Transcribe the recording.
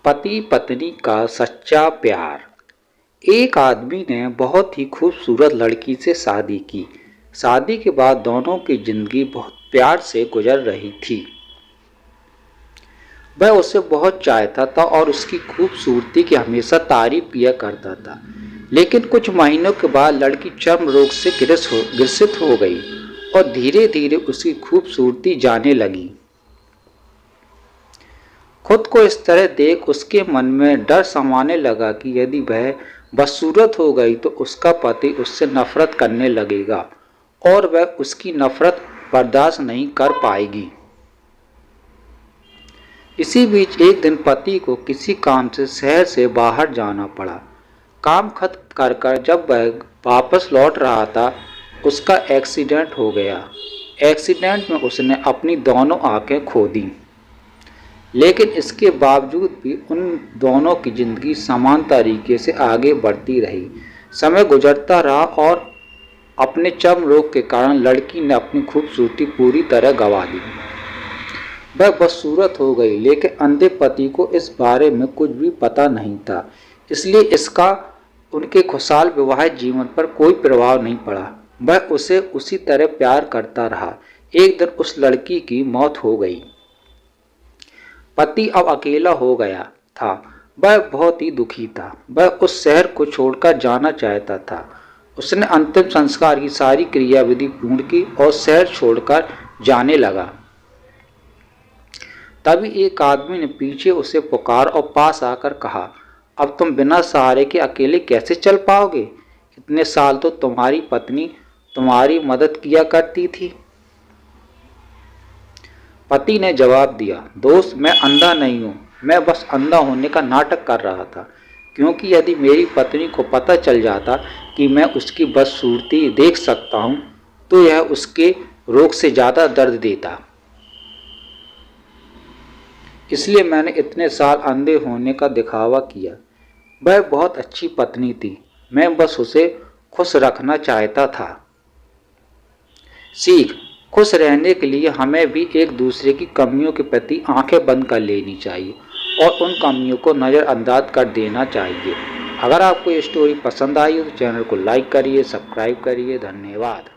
पति पत्नी का सच्चा प्यार। एक आदमी ने बहुत ही खूबसूरत लड़की से शादी की। शादी के बाद दोनों की जिंदगी बहुत प्यार से गुजर रही थी। वह उसे बहुत चाहता था और उसकी खूबसूरती की हमेशा तारीफ किया करता था। लेकिन कुछ महीनों के बाद लड़की चर्म रोग से ग्रसित हो गई और धीरे धीरे उसकी खूबसूरती जाने लगी। खुद को इस तरह देख उसके मन में डर समाने लगा कि यदि वह बदसूरत हो गई तो उसका पति उससे नफरत करने लगेगा और वह उसकी नफरत बर्दाश्त नहीं कर पाएगी। इसी बीच एक दिन पति को किसी काम से शहर से बाहर जाना पड़ा। काम खत्म कर जब वह वापस लौट रहा था, उसका एक्सीडेंट हो गया। एक्सीडेंट में उसने अपनी दोनों आंखें खो दी। लेकिन इसके बावजूद भी उन दोनों की जिंदगी समान तरीके से आगे बढ़ती रही। समय गुजरता रहा और अपने चर्म रोग के कारण लड़की ने अपनी खूबसूरती पूरी तरह गंवा दी। वह बदसूरत हो गई, लेकिन अंधे पति को इस बारे में कुछ भी पता नहीं था, इसलिए इसका उनके खुशहाल वैवाहिक जीवन पर कोई प्रभाव नहीं पड़ा। वह उसे उसी तरह प्यार करता रहा। एक दिन उस लड़की की मौत हो गई। पति अब अकेला हो गया था। वह बहुत ही दुखी था। वह उस शहर को छोड़कर जाना चाहता था। उसने अंतिम संस्कार की सारी क्रियाविधि पूर्ण की और शहर छोड़कर जाने लगा। तभी एक आदमी ने पीछे उसे पुकार और पास आकर कहा, अब तुम बिना सहारे के अकेले कैसे चल पाओगे? इतने साल तो तुम्हारी पत्नी तुम्हारी मदद किया करती थी। पति ने जवाब दिया, दोस्त, मैं अंधा नहीं हूँ। मैं बस अंधा होने का नाटक कर रहा था, क्योंकि यदि मेरी पत्नी को पता चल जाता कि मैं उसकी बदसूरती देख सकता हूँ तो यह उसके रोग से ज़्यादा दर्द देता। इसलिए मैंने इतने साल अंधे होने का दिखावा किया। वह बहुत अच्छी पत्नी थी। मैं बस उसे खुश रखना चाहता था। सीख: खुश रहने के लिए हमें भी एक दूसरे की कमियों के प्रति आंखें बंद कर लेनी चाहिए और उन कमियों को नज़रअंदाज कर देना चाहिए। अगर आपको ये स्टोरी पसंद आई हो तो चैनल को लाइक करिए, सब्सक्राइब करिए। धन्यवाद।